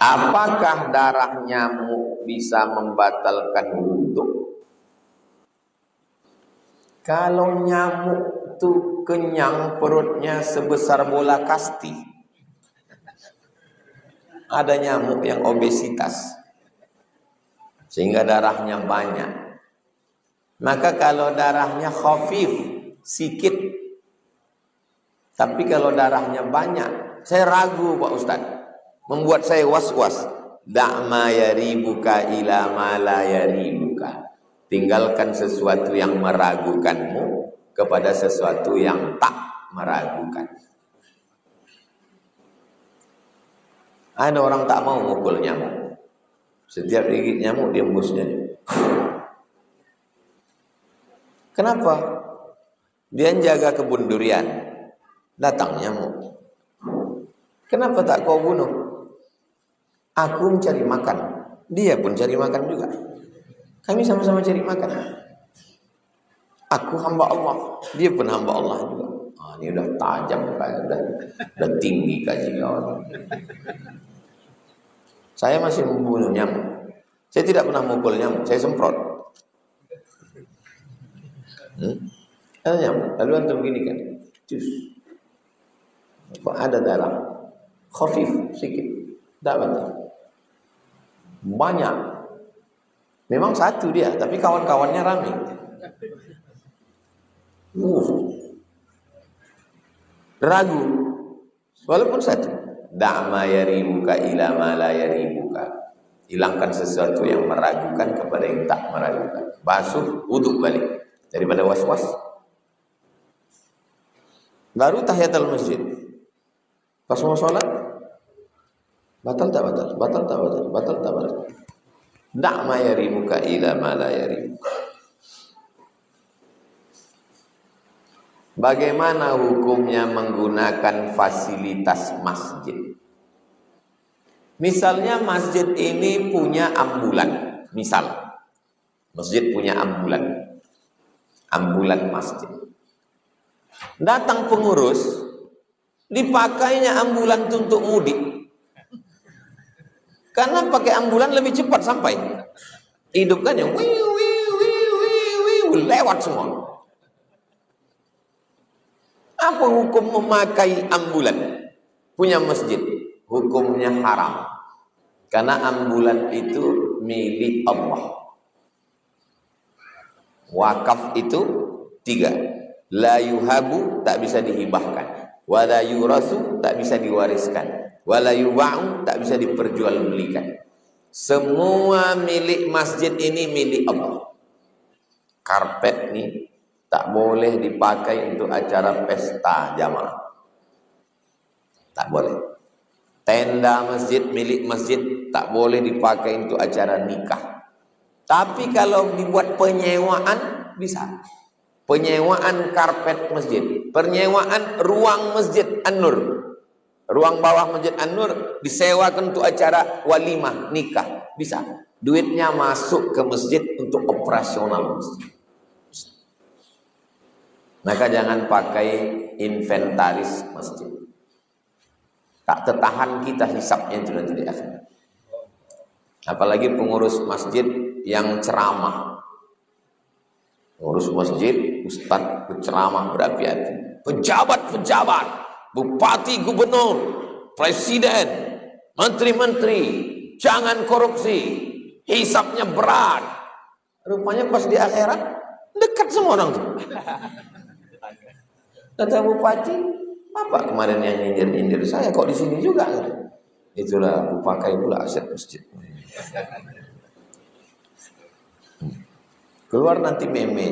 Apakah darah nyamuk bisa membatalkan wudhu? Kalau nyamuk itu kenyang perutnya sebesar bola kasti, ada nyamuk yang obesitas sehingga darahnya banyak, maka kalau darahnya khafif sikit, tapi kalau darahnya banyak, saya ragu Pak Ustadz, membuat saya was-was. Da'ma yaribuka ila ma la yaribuka. Tinggalkan sesuatu yang meragukanmu kepada sesuatu yang tak meragukan. Ada orang tak mau mukul nyamuk. Setiap gigit nyamuk dia embusnya. Kenapa? Dia jaga kebun durian. Datang nyamuk. Kenapa tak kau bunuh? Aku mencari makan, dia pun cari makan juga. Kami sama-sama cari makan. Aku hamba Allah, dia pun hamba Allah juga. Ini udah tajam, udah tinggi kaji kawan. Saya masih membunuh nyamuk. Saya tidak pernah mukul nyamuk, saya semprot. Ada nyamuk, lalu antum begini kan, cus. Ada darah, khafif sedikit, tak betul. Banyak. Memang satu dia, tapi kawan-kawannya ramai. Ragu. Walaupun satu. Da'ma yaribuka ila ma la yaribuka. Hilangkan sesuatu yang meragukan kepada yang tak meragukan. Basuh, wudhu balik. Daripada was-was. Baru tahiyatul masjid. Pas mau sholat, batal tak batal? Batal tak batal? Batal tak batal? Da'ma yaribuka ila ma la yaribuka. Bagaimana hukumnya menggunakan fasilitas masjid? Misalnya masjid ini punya ambulan. Misal, masjid punya ambulan. Ambulan masjid. Datang pengurus, dipakainya ambulan untuk mudik. Karena pakai ambulan lebih cepat sampai. Hidupkannya, lewat semua. Apa hukum memakai ambulan punya masjid? Hukumnya haram. Karena ambulan itu milik Allah. Wakaf itu 3. La yuhabu, tak bisa dihibahkan. Wa la yurasu, tak bisa diwariskan. Wala yuba'u, tak bisa diperjualbelikan. Semua milik masjid ini milik Allah. Karpet nih tak boleh dipakai untuk acara pesta jamaah. Tak boleh. Tenda masjid milik masjid tak boleh dipakai untuk acara nikah. Tapi kalau dibuat penyewaan bisa. Penyewaan karpet masjid, penyewaan ruang masjid An-Nur. Ruang bawah Masjid An-Nur disewakan untuk acara walimah nikah, bisa. Duitnya masuk ke masjid untuk operasional masjid. Maka jangan pakai inventaris masjid. Tak tertahan kita hisapnya itu nanti di akhirat. Apalagi pengurus masjid yang ceramah. Pengurus masjid, ustadz berceramah berapi-api. Pejabat-pejabat, bupati, gubernur, presiden, menteri-menteri, jangan korupsi, hisapnya berat. Rupanya pas di akhirat dekat semua orang tuh. Kata bupati, Bapak kemarin yang nyindir-nyindir saya kok di sini juga? Itulah aku pakai pula aset masjid. Keluar nanti meme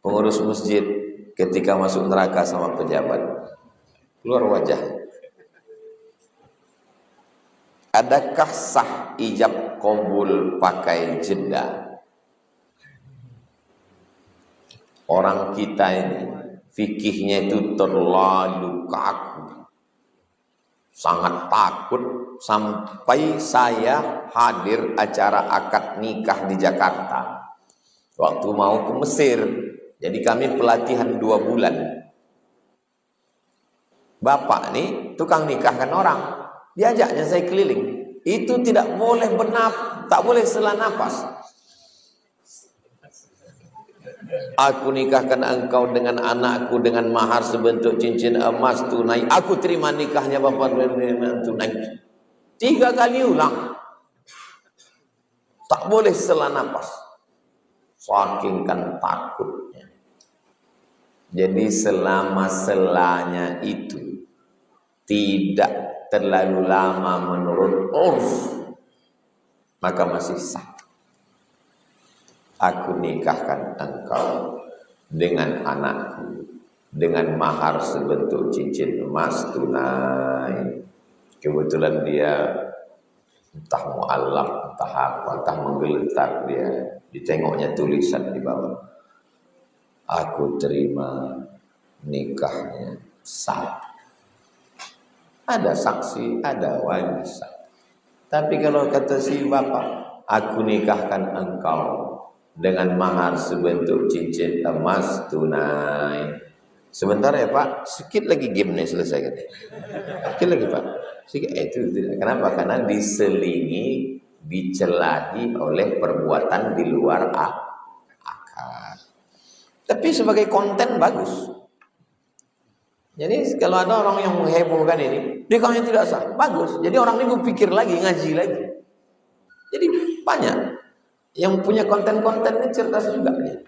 pengurus masjid ketika masuk neraka sama pejabat. Keluar wajah. Adakah sah ijab qabul pakai jeda? Orang kita ini fikihnya itu terlalu kaku. Sangat takut sampai saya hadir acara akad nikah di Jakarta. Waktu mau ke Mesir. Jadi kami pelatihan 2 bulan. Bapak nih tukang nikahkan orang, diajaknya saya keliling. itu tidak boleh tak boleh sela napas. Aku nikahkan engkau dengan anakku dengan mahar sebentuk cincin emas tunai. Aku terima nikahnya bapak dengan tunai. 3 kali ulang. Tak boleh sela napas. Saking kan takutnya. Jadi selama-selanya itu tidak terlalu lama menurut urf, maka masih sah. Aku nikahkan engkau dengan anakku dengan mahar sebentuk cincin emas tunai. Kebetulan dia entah mu'allaq, entah apa, entah menggeletar dia. Ditengoknya tulisan di bawah. Aku terima nikahnya sah. Ada saksi, ada wali sah. Tapi kalau kata si bapak, aku nikahkan engkau dengan mahar sebentuk cincin emas tunai. Sebentar ya Pak, sedikit lagi game nih selesai kan? Sedikit lagi Pak, sedikit. Itu tidak. Kenapa? Karena diselingi, dicelahi oleh perbuatan di luar akal. Tapi sebagai konten bagus. Jadi kalau ada orang yang menghebohkan ini, nikahnya tidak sah, bagus. Jadi orang ini berpikir lagi, ngaji lagi. Jadi banyak yang punya konten-kontennya cerdas juga dia.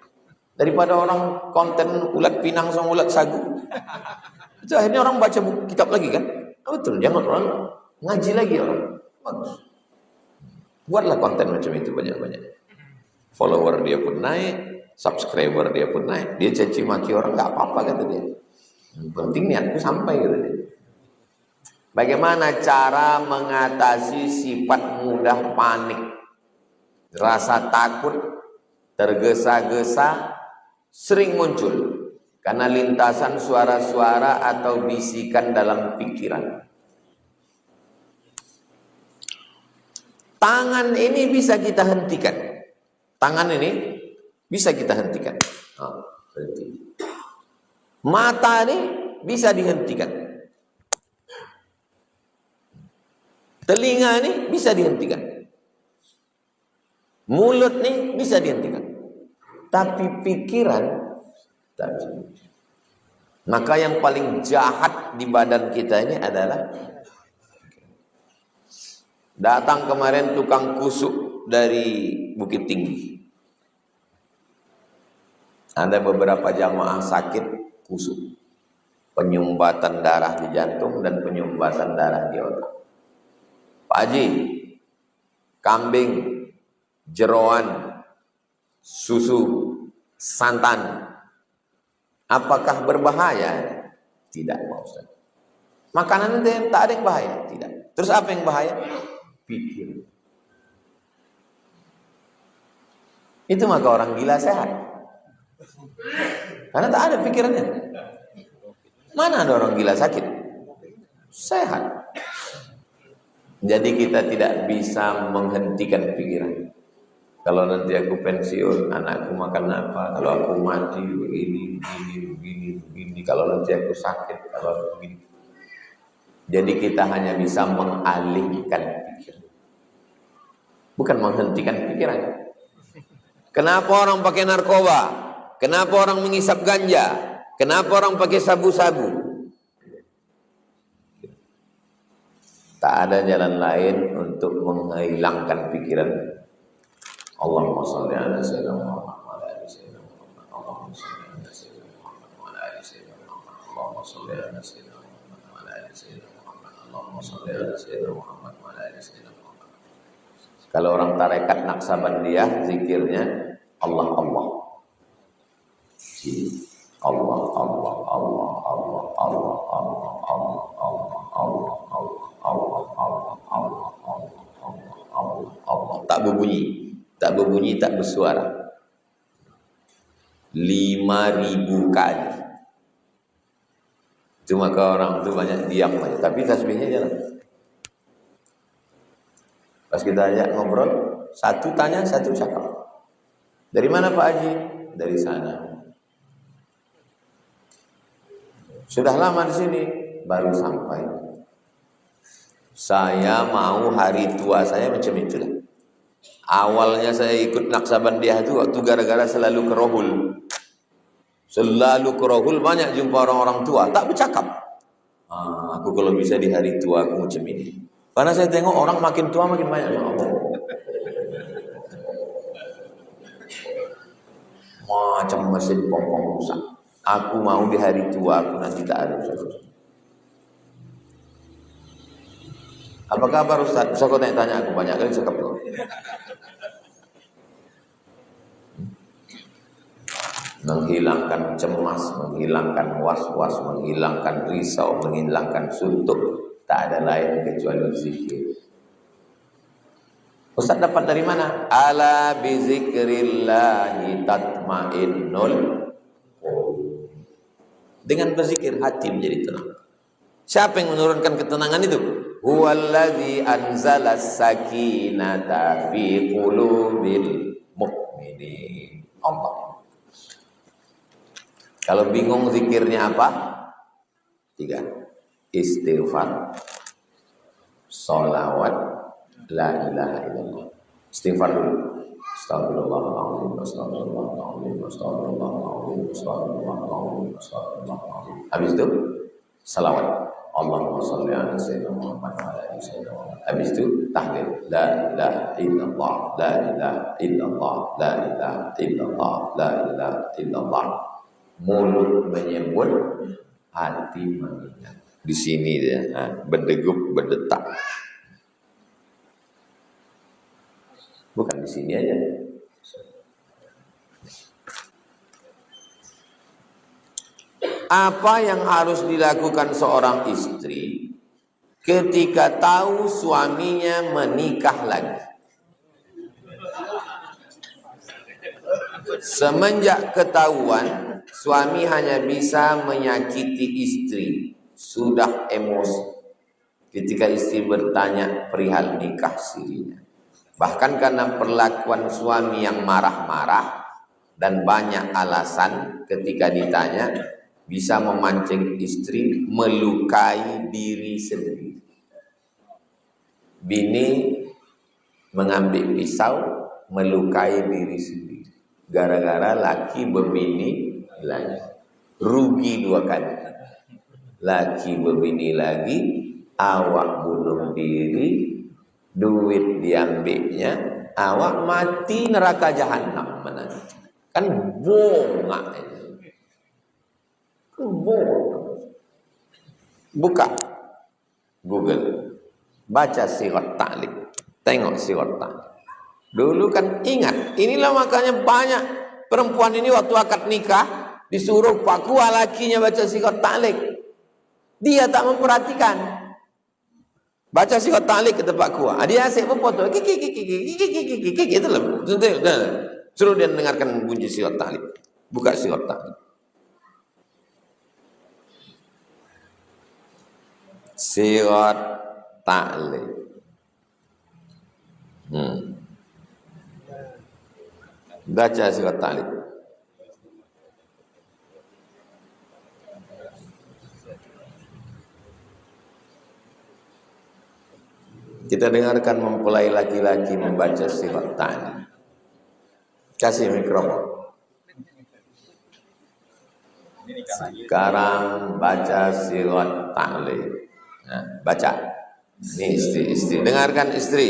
Daripada orang konten ulat pinang sama ulat sagu. Itu akhirnya orang baca buku kitab lagi kan? Betul, jangan orang ngaji lagi orang. Bagus. Buatlah konten macam itu banyak-banyak. Follower dia pun naik, subscriber dia pun naik. Dia caci maki orang enggak apa-apa kata dia. Yang penting niatku sampai kata dia. Bagaimana cara mengatasi sifat mudah panik? Rasa takut, tergesa-gesa sering muncul karena lintasan suara-suara atau bisikan dalam pikiran. Tangan ini bisa kita hentikan. Tangan ini bisa kita hentikan. Berhenti. Mata ini bisa dihentikan. Telinga ini bisa dihentikan. Mulut nih bisa dihentikan. Tapi pikiran tak bisa. Maka yang paling jahat di badan kita ini adalah datang kemarin tukang kusuk dari Bukit Tinggi. Ada beberapa jamaah sakit kusuk. Penyumbatan darah di jantung dan penyumbatan darah di otak. Pak Haji, kambing, jeroan, susu, santan, apakah berbahaya? Tidak Pak Ustaz. Makanan itu tak ada yang bahaya? Tidak. Terus apa yang bahaya? Pikir. Itu maka orang gila sehat. Karena tak ada pikirannya. Mana ada orang gila sakit? Sehat. Jadi kita tidak bisa menghentikan pikiran. Kalau nanti aku pensiun, anakku makan apa? Kalau aku mati begini. Kalau nanti aku sakit, kalau begini. Jadi kita hanya bisa mengalihkan pikiran, bukan menghentikan pikiran. Kenapa orang pakai narkoba? Kenapa orang mengisap ganja? Kenapa orang pakai sabu-sabu? Tak ada jalan lain untuk menghilangkan pikiran. Allahumma shalli ala sayyidina Muhammad wa ala ali sayyidina Muhammad. Allahumma shalli ala sayyidina Muhammad wa ala ali sayyidina Muhammad. Allahumma shalli ala sayyidina Muhammad wa ala ali sayyidina Muhammad. Allahumma shalli ala sayyidina Muhammad wa ala ali sayyidina Muhammad. Kalau orang tarekat Naqsabandiyah zikirnya Allah Allah. Allah Allah Allah Allah Allah Allah Allah Allah Allah Allah Allah Allah Allah. Tak berbunyi, tak berbunyi, tak bersuara. 5.000 kali. Itu maka orang itu banyak diam aja, tapi tasbihnya jalan. Pas kita ajak ngobrol, satu tanya, satu cakap. Dari mana Pak Haji? Dari sana. Sudah lama di sini, baru sampai. Saya mau hari tua saya macam itulah. Awalnya saya ikut Naksabandiah itu waktu gara-gara selalu ke Rohul. Selalu ke Rohul, banyak jumpa orang-orang tua, tak bercakap. Aku kalau bisa di hari tua aku macam ini. Karena saya tengok orang makin tua makin banyak ngomong. Macam mesin pompong rusak. Aku mau di hari tua aku nanti tak ada Ustaz. Apa kabar Ustaz? Bisa kau tanya aku banyak kali cakap kau. Menghilangkan cemas, menghilangkan was-was, menghilangkan risau, menghilangkan suntuk. Tak ada lain kecuali zikir. Ustaz dapat dari mana? Ala bizikrillahi tatmainnul qulub. Dengan berzikir hati menjadi tenang. Siapa yang menurunkan ketenangan itu? Huwallazi anzala sakinata fi qulubil mu'minin. Allah. Kalau bingung zikirnya apa? 3. Istighfar, sholawat, la ilaha illallah. Istighfar dulu. Astagfirullahaladzim, astagfirullahaladzim, astagfirullahaladzim, astagfirullahaladzim, astagfirullahaladzim. Habis itu salawat. Allahumma sholli ala sayyidina Muhammad wa ala ali sayyidina Muhammad. Habis itu tahlil. La ilaha illallah, la ilaha illallah, la ilaha illallah, la ilaha illallah. Mulut menyebut, hati mengingat. Di sini dia berdegup, berdetak. Bukan di sini aja. Apa yang harus dilakukan seorang istri ketika tahu suaminya menikah lagi? Semenjak ketahuan suami hanya bisa menyakiti istri, sudah emosi ketika istri bertanya perihal nikah sirinya. Bahkan karena perlakuan suami yang marah-marah dan banyak alasan ketika ditanya, bisa memancing istri melukai diri sendiri. Bini mengambil pisau melukai diri sendiri. Gara-gara laki berbini lagi. Rugi 2 kali. Laki berbini lagi, awak bunuh diri, duit diambilnya, awak mati neraka jahanam menanti. Kan bongak itu. Kan bongak. Buka Google, baca Sirat Ta'liq, tengok Sirat Ta'liq. Dulu kan ingat, inilah makanya banyak perempuan ini waktu akad nikah disuruh pakua lakinya baca Sirat Ta'liq. Dia tak memperhatikan. Baca Sirat Ta'liq ke tempat kuah. Dia asyik berfoto. Gitu loh. Suruh dia dengarkan bunyi Sirat Ta'liq. Buka Sirat Ta'liq. Sirat Ta'liq. Baca Sirat Ta'liq. Kita dengarkan mempelai laki-laki membaca Sirat Ta'liq. Kasih mikrofon. Sekarang baca Sirat Ta'liq. Nah, baca. Ini istri. Dengarkan istri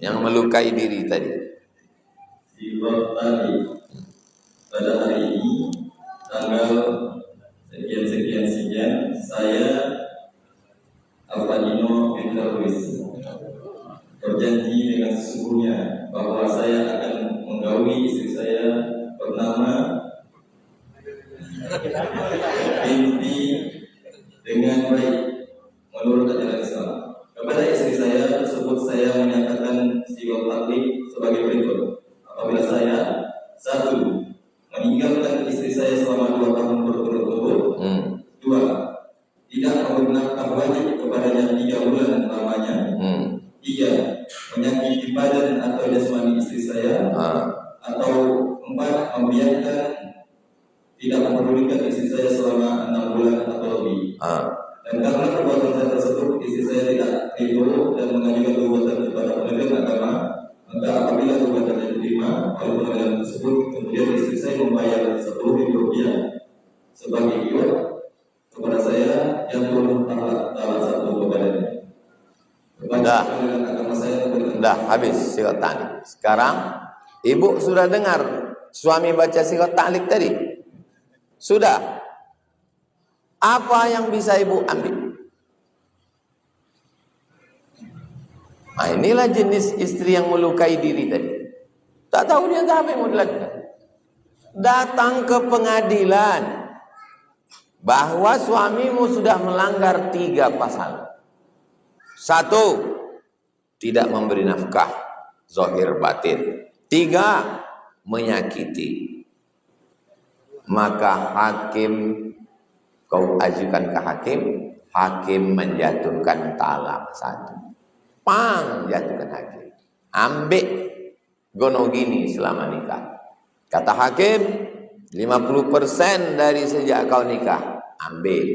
yang melukai diri tadi. Sirat Ta'liq. Pada hari ini tanggal sekian saya Al-Fadino Enterprise berjanji dengan sesungguhnya bahwa saya akan menggauli istri saya bernama Binti dengan baik menurut ajaran Islam. Kepada istri saya tersebut saya menyatakan Sirat Ta'liq sebagai berikut. Apabila saya 1. meninggalkan istri saya selama 2 tahun berturut-turut. 2. tidak memberi nafkah wajib kepadanya 3 bulan lamanya. 3. menyakiti badan atau jasmani istri saya. Atau 4. membiarkan tidak mempedulikan istri saya selama 6 bulan atau lebih. Dan karena perbuatan saya tersebut, istri saya tidak ridho dan mengajukan gugatan kepada pengadilan agama, maka apabila gugatan yang diterima oleh pengadilan tersebut, kemudian istri saya membayar 10.000 rupiah sebagai iuran kepada saya yang belum talak satu kepadanya. Dah habis sirat ta'liq. Sekarang ibu sudah dengar suami baca sirat ta'liq tadi? Sudah. Apa yang bisa ibu ambil? Nah, inilah jenis istri yang melukai diri tadi. Tak tahu dia apa yang mau dilakukan. Datang ke pengadilan bahwa suamimu sudah melanggar 3 pasal. 1, tidak memberi nafkah zahir batin. 3, menyakiti. Maka hakim, kau ajukan ke hakim, hakim menjatuhkan talak 1. Pang, jatuhkan hakim. Ambil gono gini selama nikah. Kata hakim, 50% dari sejak kau nikah, ambil.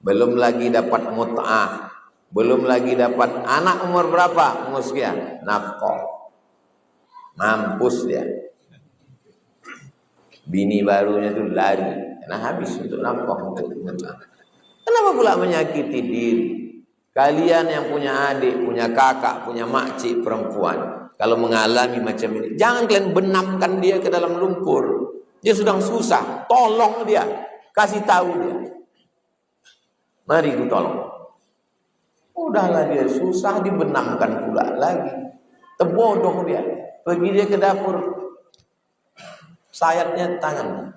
Belum lagi dapat mut'ah, belum lagi dapat anak umur berapa? Umur sekian, nafkah. Mampus dia. Bini barunya itu lari, karena habis untuk nafkah, untuk mut'ah. Kenapa pula menyakiti diri? Kalian yang punya adik, punya kakak, punya makcik perempuan, kalau mengalami macam ini, jangan kalian benamkan dia ke dalam lumpur. Dia sedang susah, tolong dia, kasih tahu dia. Mari ku tolong. Udahlah dia susah, dibenamkan pula lagi. Terbodoh dia. Pergi dia ke dapur, sayatnya tangan.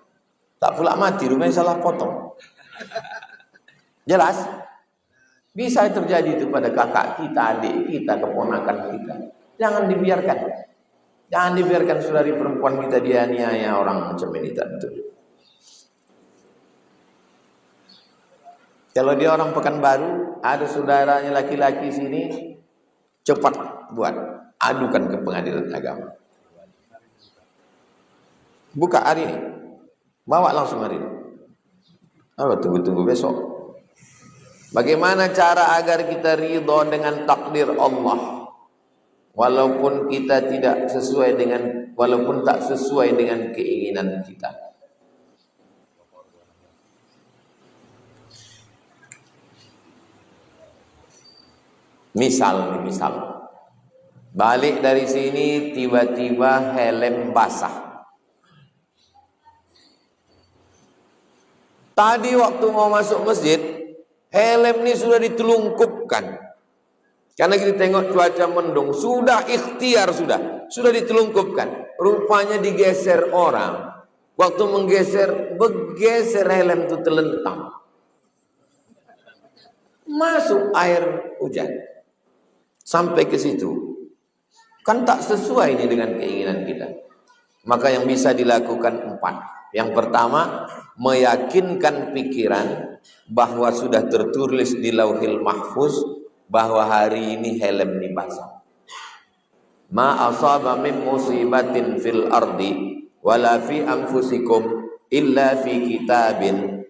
Tak pula mati, rumahnya salah potong. Jelas? Bisa terjadi itu pada kakak kita, adik kita, keponakan kita. Jangan dibiarkan. Jangan dibiarkan saudari perempuan kita dianiaya orang macam ini tentu. Kalau dia orang Pekanbaru, ada saudaranya laki-laki sini, cepat buat, adukan ke pengadilan agama. Buka hari ini, bawa langsung hari ini. Tunggu besok. Bagaimana cara agar kita ridho dengan takdir Allah, walaupun kita tidak sesuai dengan, walaupun tak sesuai dengan keinginan kita. Misal balik dari sini tiba-tiba helm basah. Tadi waktu mau masuk masjid, helm ini sudah ditelungkupkan. Karena kita tengok cuaca mendung, sudah ikhtiar, sudah ditelungkupkan. Rupanya digeser orang. Waktu bergeser helm itu terlentang. Masuk air hujan. Sampai ke situ. Kan tak sesuai ini dengan keinginan kita. Maka yang bisa dilakukan 4. Yang pertama, meyakinkan pikiran bahwa sudah tertulis di Lauhil Mahfuz bahwa hari ini helm ini basah. Ma asaba min musibatin fil ardi wala fi anfusikum illa fi kitabin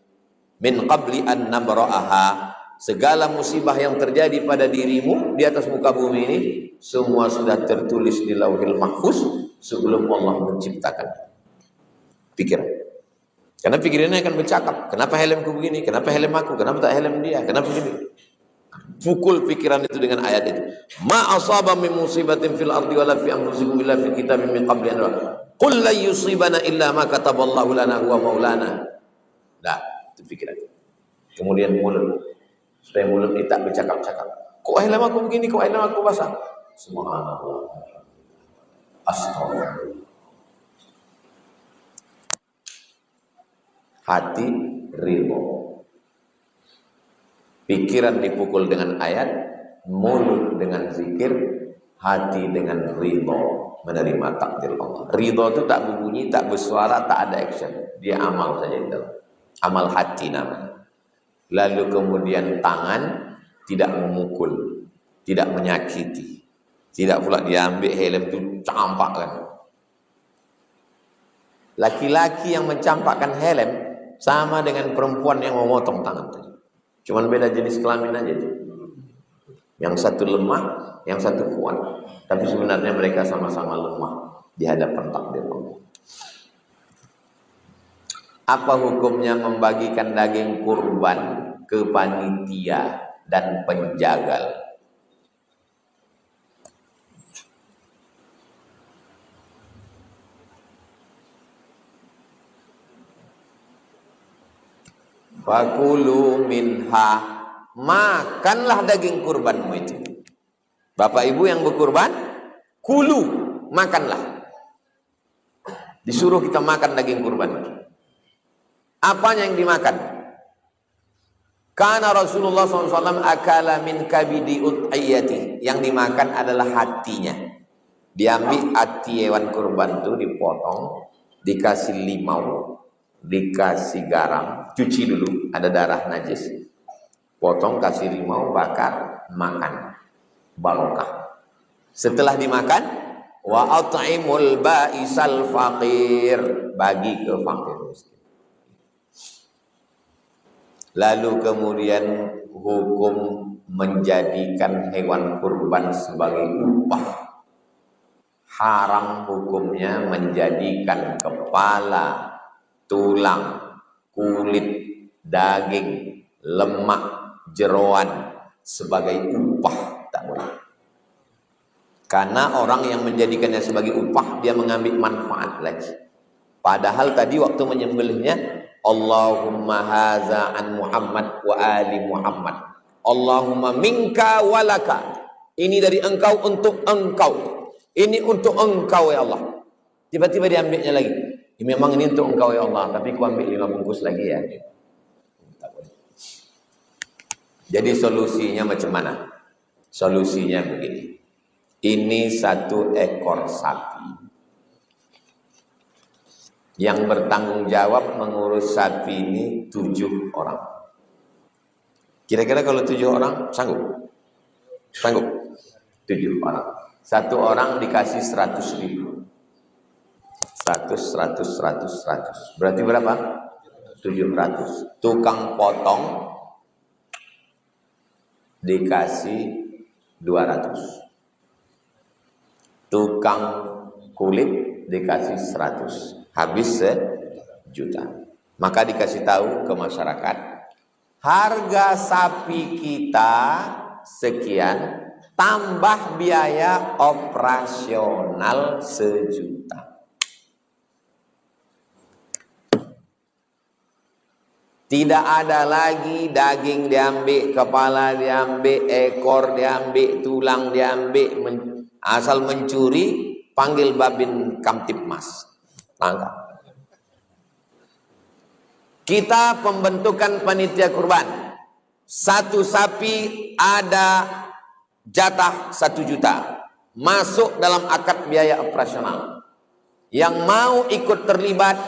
min qabli an nabra'aha. Segala musibah yang terjadi pada dirimu di atas muka bumi ini semua sudah tertulis di Lauhil Mahfuz sebelum Allah menciptakan pikiran. Karena pikirannya akan bercakap, kenapa helmku begini, kenapa helm aku, kenapa tak helm dia, kenapa begini. Pukul pikiran itu dengan ayat itu. Ma asaba min musibatin fil ardi wala fi anfusikum illa fi kitabin min qabli an qul la yusibana illa ma kataballahu lana huwa maulana. Nah, itu pikiran. Kemudian mulut. Supaya mulut kita bercakap-cakap. Kok helm aku begini, kok helm aku basah? Subhanallah. Astagfirullah. Hati ridho. Pikiran dipukul dengan ayat, mulut dengan zikir, hati dengan ridho, menerima takdir Allah. Ridho itu tak berbunyi, tak bersuara, tak ada action. Dia amal saja itu. Amal hati namanya. Lalu kemudian tangan tidak memukul, tidak menyakiti, tidak pula diambil helm itu campakkan. Laki-laki yang mencampakkan helm sama dengan perempuan yang memotong tangan tadi. Cuman beda jenis kelamin aja tuh. Yang satu lemah, yang satu kuat. Tapi sebenarnya mereka sama-sama lemah di hadapan takdir Allah. Apa hukumnya membagikan daging kurban ke panitia dan penjagal? Fakulu minha, makanlah daging kurbanmu itu. Bapak ibu yang berkurban, kulu, makanlah. Disuruh kita makan daging kurban. Apanya yang dimakan? Karena Rasulullah SAW akala min kabidi ud'iyati. Yang dimakan adalah hatinya. Diambil hati hewan kurban itu, dipotong, dikasih limau, dikasih garam, cuci dulu, ada darah najis, potong, kasih limau, bakar, makan, barokah. Setelah dimakan, wa at'imul ba'isal faqir, bagi ke fakir miskin. Lalu kemudian hukum menjadikan hewan kurban sebagai upah. Haram hukumnya menjadikan kepala, tulang, kulit, daging, lemak, jeroan sebagai upah, tak boleh. Karena orang yang menjadikannya sebagai upah, dia mengambil manfaat lagi. Padahal tadi waktu menyembelihnya, Allahumma haza an Muhammad wa ali Muhammad. Allahumma minka walaka. Ini dari engkau untuk engkau. Ini untuk engkau ya Allah. Tiba-tiba diambilnya lagi. Memang ini untuk engkau ya Allah, tapi ku ambil 5 bungkus lagi ya. Jadi solusinya macam mana? Solusinya begini. Ini 1 ekor sapi. Yang bertanggung jawab mengurus sapi ini 7 orang. Kira-kira kalau 7 orang sanggup? Sanggup? 7 orang. 1 orang dikasih 100.000. 100. Berarti berapa? 700. Tukang potong dikasih 200. Tukang kulit dikasih 100. Habis 1.000.000. Maka dikasih tahu ke masyarakat, harga sapi kita sekian, tambah biaya operasional 1.000.000. Tidak ada lagi daging diambil, kepala diambil, ekor diambil, tulang diambil. Asal mencuri, panggil Babin Kamtipmas. Tangkap. Kita pembentukan panitia kurban. 1 sapi ada jatah 1.000.000. Masuk dalam akad biaya operasional. Yang mau ikut terlibat,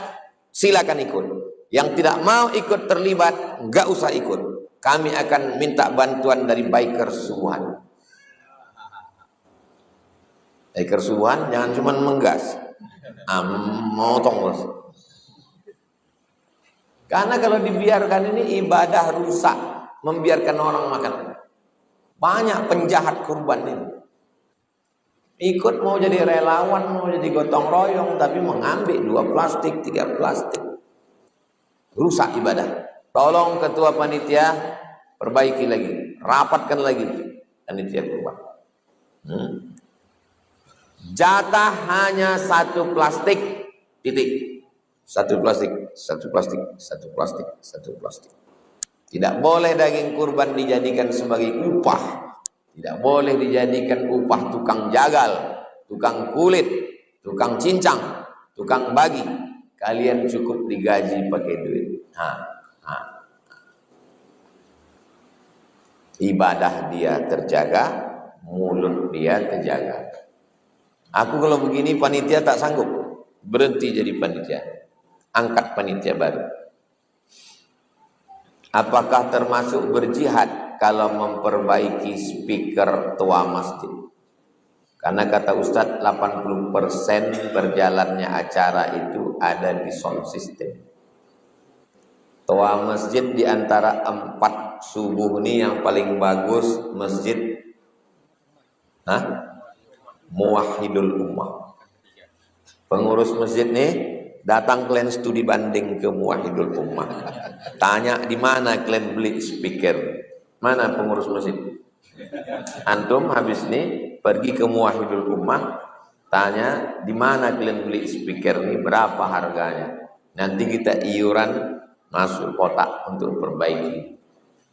silakan ikut. Yang tidak mau ikut terlibat, enggak usah ikut. Kami akan minta bantuan dari biker subuhan. Biker subuhan jangan cuma menggas. Motong bos. Karena kalau dibiarkan ini ibadah rusak, membiarkan orang makan. Banyak penjahat kurban ini. Ikut mau jadi relawan, mau jadi gotong royong, tapi mengambil 2 plastik, 3 plastik. Rusak ibadah. Tolong ketua panitia perbaiki lagi, rapatkan lagi panitia kurban. Jatah hanya 1 plastik, titik. 1 plastik, 1 plastik, 1 plastik, 1 plastik. Tidak boleh daging kurban dijadikan sebagai upah. Tidak boleh dijadikan upah tukang jagal, tukang kulit, tukang cincang, tukang bagi. Kalian cukup digaji pakai duit. Ibadah dia terjaga, mulut dia terjaga. Aku kalau begini panitia tak sanggup, berhenti jadi panitia, angkat panitia baru. Apakah termasuk berjihad kalau memperbaiki speaker tua masjid? Karena kata Ustadz 80% berjalannya acara itu ada di sound system. Tua masjid di antara 4 subuh nih yang paling bagus masjid Muwahhidul Ummah. Pengurus masjid nih datang kalian studi banding ke Muwahhidul Ummah. Tanya di mana kalian beli speaker. Mana pengurus masjid? Antum habis nih pergi ke Muwahhidul Ummah, tanya di mana kalian beli speaker nih, berapa harganya. Nanti kita iuran masuk kotak untuk perbaiki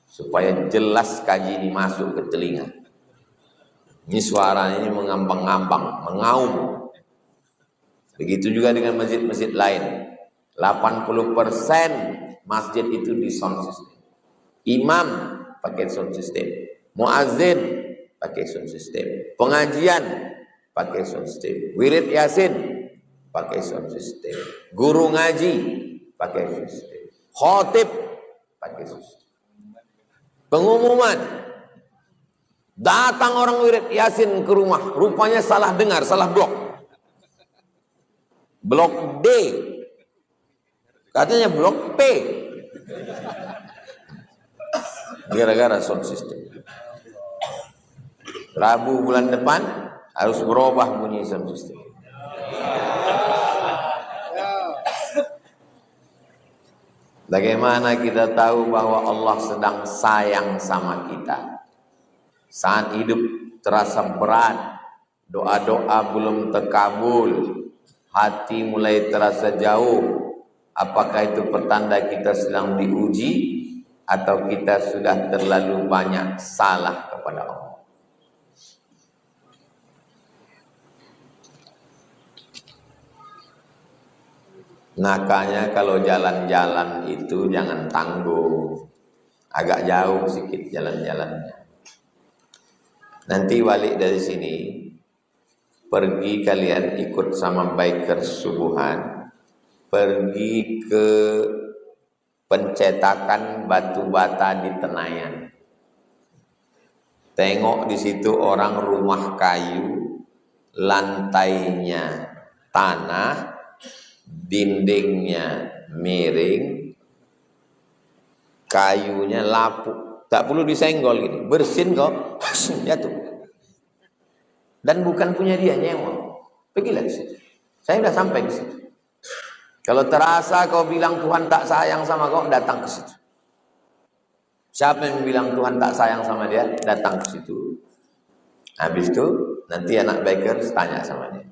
supaya jelas kaji ini masuk ke telinga. Ini suaranya ini mengambang-ngambang, mengaum. Begitu juga dengan masjid-masjid lain. 80% masjid itu di sound system. Imam pakai sound system, muazzin pakai sound system, pengajian pakai sound system, wirid yasin pakai sound system, guru ngaji pakai sound system, khotib pakai sound system. Pengumuman, datang orang wirid yasin ke rumah, rupanya salah dengar, salah blok. Blok D, katanya blok P. Gara-gara sound system. Rabu bulan depan harus berubah bunyi sound system. Bagaimana kita tahu bahwa Allah sedang sayang sama kita? Saat hidup terasa berat, doa-doa belum terkabul, hati mulai terasa jauh. Apakah itu pertanda kita sedang diuji atau kita sudah terlalu banyak salah kepada Allah? Makanya kalau jalan-jalan itu jangan tanggung, agak jauh sedikit jalan-jalannya. Nanti balik dari sini, pergi kalian ikut sama biker subuhan, pergi ke pencetakan batu bata di Tenayan. Tengok di situ orang rumah kayu, lantainya tanah, dindingnya miring, kayunya lapuk, tak perlu disenggol gitu, bersin kok, jatuh. Dan bukan punya dia, nyewa. Pergilah ke situ. Saya sudah sampai ke situ. Kalau terasa kau bilang Tuhan tak sayang sama kau, datang ke situ. Siapa yang bilang Tuhan tak sayang sama dia, datang ke situ. Habis itu nanti anak biker tanya sama dia,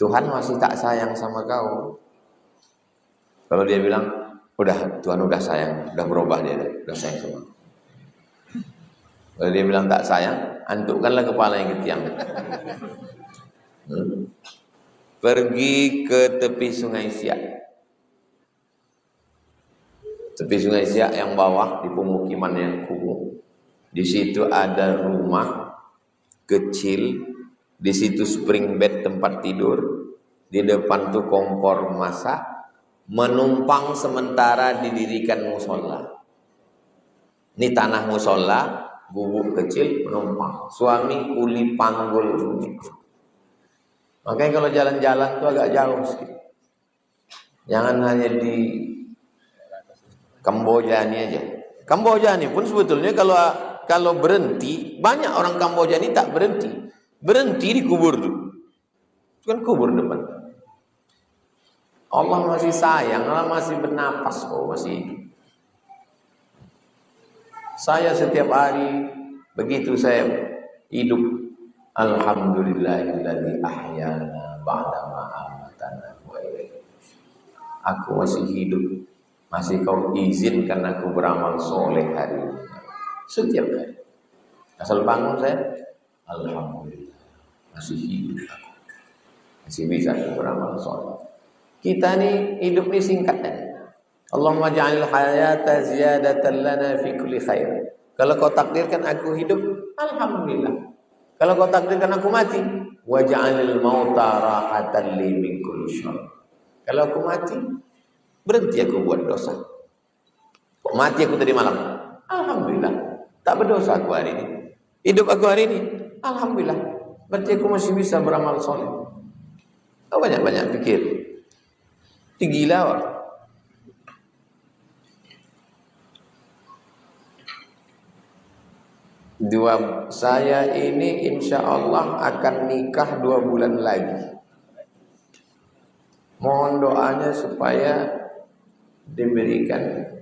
Tuhan masih tak sayang sama kau? Kalau dia bilang, udah Tuhan udah sayang, udah berubah dia, udah sayang sama. Kalau dia bilang tak sayang, antukkanlah kepala yang ke tiang. Pergi ke tepi Sungai Siak. Tepi Sungai Siak yang bawah di pemukiman yang kumuh. Di situ ada rumah kecil, di situ spring bed tempat tidur, di depan tuh kompor masak. Menumpang sementara didirikan musola. Ini tanah musola, gubuk kecil menumpang. Suami kuli panggul suamiku. Makanya kalau jalan-jalan itu agak jauh sedikit. Jangan hanya di Kamboja ini aja. Kamboja ini pun sebetulnya kalau berhenti, banyak orang Kamboja ini tak berhenti. Berhenti di kubur dulu. Itu kan kubur depan. Allah masih sayang, Allah masih bernapas kok, masih hidup. Saya setiap hari begitu saya hidup, alhamdulillahilladzi ahyana ba'da ma amatana wa ilaihi. Aku masih hidup, masih kau izinkan aku beramal soleh hari ini. Setiap hari. Asal bangun saya, alhamdulillah masih hidup aku. Masih bisa aku beramal soleh. Kita ni hidup ni singkat kan. Allahumma ja'alil hayata ziyadatan lana fi kulli khair. Kalau kau takdirkan aku hidup, alhamdulillah. Kalau kau takdirkan aku mati, wa ja'alil mauta rahatan li min kulli syarr. Kalau aku mati, berhenti aku buat dosa. Kok mati aku tadi malam? Alhamdulillah. Tak berdosa aku hari ini. Hidup aku hari ini, alhamdulillah. Berarti aku masih bisa beramal soleh. Kau banyak-banyak pikir. Gila Wak. Saya ini insya Allah akan nikah 2 bulan lagi. Mohon doanya supaya diberikan.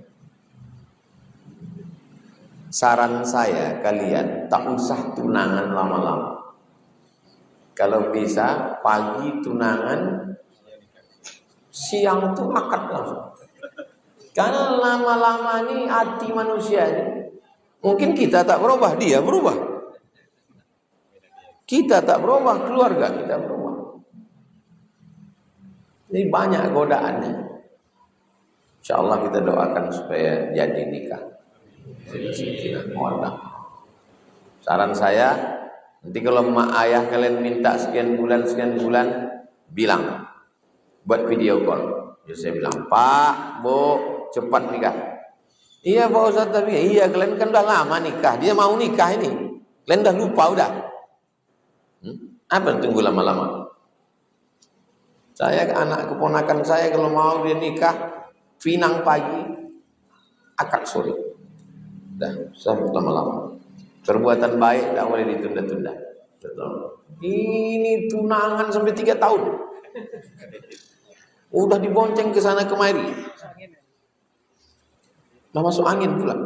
Saran saya, kalian tak usah tunangan lama-lama. Kalau bisa pagi tunangan, siang tuh akad langsung. Karena lama-lama ini hati manusia ini, mungkin kita tak berubah, dia berubah. Kita tak berubah, keluarga kita berubah. Ini banyak godaannya. Insya Allah kita doakan supaya jadi nikah. Saran saya, nanti kalau mak ayah kalian minta sekian bulan, bilang buat video call. Jadi saya bilang, Pak, Bu, cepat nikah. Iya Pak Ustaz, tapi iya kalian kan udah lama nikah. Dia mau nikah ini. Kalian udah lupa udah. Apa tunggu lama-lama? Saya anak keponakan saya kalau mau dia nikah, pinang pagi, akad sore. Dah, sampai lama-lama. Perbuatan baik tak boleh ditunda-tunda. Ini tunangan sampai 3 tahun. Udah dibonceng ke sana kemari. Lah masuk angin pula.